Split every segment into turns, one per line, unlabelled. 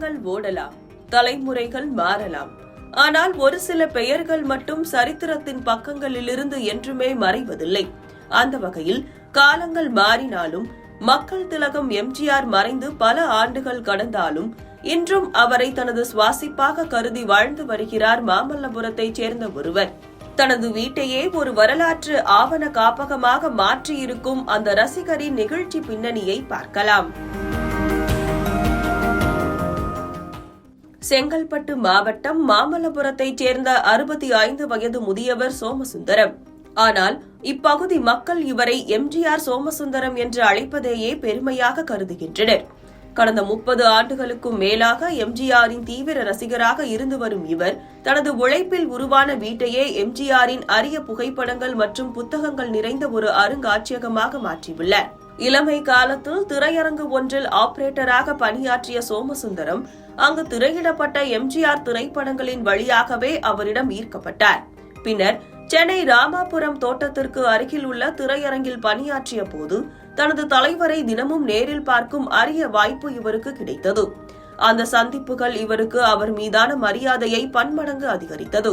காலங்கள் ஓடலாம், தலைமுறைகள் மாறலாம். ஆனால் ஒரு சில பெயர்கள் மட்டும் சரித்திரத்தின் பக்கங்களிலிருந்து என்றுமே மறைவதில்லை. அந்த வகையில் காலங்கள் மாறினாலும் மக்கள் திலகம் எம்ஜிஆர் மறைந்து பல ஆண்டுகள் கடந்தாலும் இன்றும் அவரை தனது சுவாசிப்பாக கருதி வாழ்ந்து வருகிறார் மாமல்லபுரத்தைச் சேர்ந்த ஒருவர். தனது வீட்டையே ஒரு வரலாற்று ஆவண காப்பகமாக மாற்றியிருக்கும் அந்த ரசிகரின் நிகழ்ச்சி பின்னணியை பார்க்கலாம். செங்கல்பட்டு மாவட்டம் மாமல்லபுரத்தைச் சேர்ந்த 65 வயது முதியவர் சோமசுந்தரம். ஆனால் இப்பகுதி மக்கள் இவரை எம்ஜிஆர் சோமசுந்தரம் என்று அழைப்பதையே பெருமையாக கருதுகின்றனர். கடந்த 30 ஆண்டுகளுக்கும் மேலாக எம்ஜிஆரின் தீவிர ரசிகராக இருந்து வரும் இவர் தனது உழைப்பில் உருவான வீட்டையே எம்ஜிஆரின் அரிய புகைப்படங்கள் மற்றும் புத்தகங்கள் நிறைந்த ஒரு அருங்காட்சியகமாக மாற்றியுள்ளார். இளமை காலத்தில் திரையரங்கு ஒன்றில் ஆபரேட்டராக பணியாற்றிய சோமசுந்தரம் அங்கு திரையிடப்பட்ட எம்ஜிஆர் திரைப்படங்களின் வழியாகவே அவரிடம் ஈர்க்கப்பட்டார். பின்னர் சென்னை ராமாபுரம் தோட்டத்திற்கு அருகில் உள்ள திரையரங்கில் பணியாற்றிய போது தனது தலைவரை தினமும் நேரில் பார்க்கும் அரிய வாய்ப்பு இவருக்கு கிடைத்தது. அந்த சந்திப்புகள் இவருக்கு அவர் மீதான மரியாதையை பன்மடங்கு அதிகரித்தது.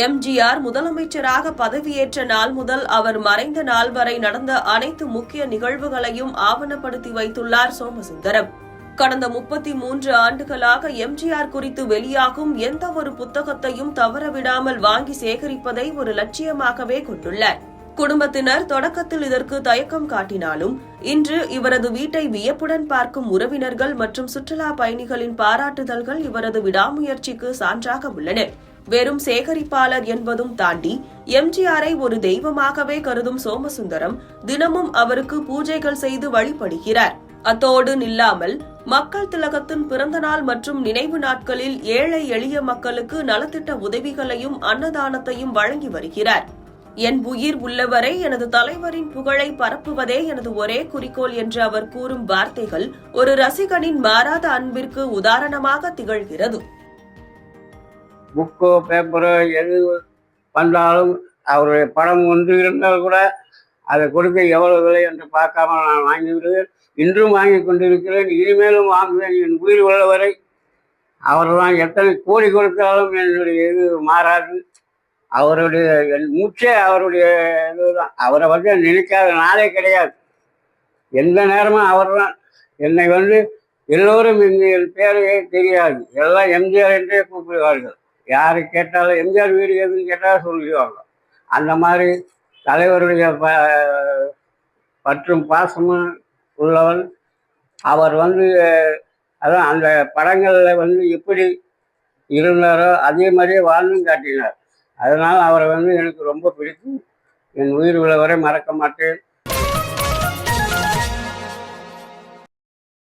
எம்ஜிஆர் முதலமைச்சராக பதவியேற்ற நாள் முதல் அவர் மறைந்த நாள் வரை நடந்த அனைத்து முக்கிய நிகழ்வுகளையும் ஆவணப்படுத்தி வைத்துள்ளார் சோமசுந்தரம். கடந்த 33 ஆண்டுகளாக எம்ஜிஆர் குறித்து வெளியாகும் எந்த ஒரு புத்தகத்தையும் தவறவிடாமல் வாங்கி சேகரிப்பதை ஒரு லட்சியமாகவே கொண்டுள்ளார். குடும்பத்தினர் தொடக்கத்தில் இதற்கு தயக்கம் காட்டினாலும் இன்று இவரது வீட்டை வியப்புடன் பார்க்கும் உறவினர்கள் மற்றும் சுற்றுலா பயணிகளின் பாராட்டுதல்கள் இவரது விடாமுயற்சிக்கு சான்றாக உள்ளன. வெறும் சேகரிப்பாளர் என்பதும் தாண்டி எம்ஜிஆரை ஒரு தெய்வமாகவே கருதும் சோமசுந்தரம் தினமும் அவருக்கு பூஜைகள் செய்து வழிபடுகிறார். அத்தோடு நில்லாமல் மக்கள் திலகத்தின் பிறந்த நாள் மற்றும் நினைவு நாட்களில் ஏழை எளிய மக்களுக்கு நலத்திட்ட உதவிகளையும் அன்னதானத்தையும் வழங்கி வருகிறார். என் உயிர் உள்ளவரை எனது தலைவரின் புகழை பரப்புவதே எனது ஒரே குறிக்கோள் என்று அவர் கூறும் வார்த்தைகள் ஒரு ரசிகனின் மாறாத அன்பிற்கு உதாரணமாக திகழ்கிறது.
புக்கோ பேப்பரோ எது வந்தாலும் அவருடைய படம் ஒன்று இருந்தால் கூட அதை கொடுக்க எவ்வளவு விலை என்று பார்க்காம நான் வாங்கிவிடுவேன். இன்றும் வாங்கி கொண்டிருக்கிறேன், இனிமேலும் வாங்குவேன். என் உயிர் உள்ளவரை அவர்தான் எத்தனை கோடி கொடுத்தாலும் என்னுடைய இது மாறாது. அவருடைய என் மூச்சே அவருடைய இதுதான். அவரை வந்து நினைக்காத நாளே கிடையாது. எந்த நேரமும் அவர் தான். என்னை வந்து எல்லோரும் எங்கள் பேரையே தெரியாது, எல்லாம் எம்ஜிஆர் என்றே கூப்பிடுவார்கள். யாரு கேட்டாலும் எம்ஜிஆர் வீடு எதுன்னு கேட்டாலும் சொல்லிடுவாங்க. அந்த மாதிரி தலைவருடைய பற்றும் பாசமும் உள்ளவன். அவர் வந்து அதான் அந்த படங்களில் வந்து எப்படி இருந்தாரோ அதே மாதிரியே வாழ்ந்தும் காட்டினார். அதனால் அவரை வந்து எனக்கு ரொம்ப பிடிக்கும். என் உயிர் உள்ளவரை மறக்க மாட்டேன்.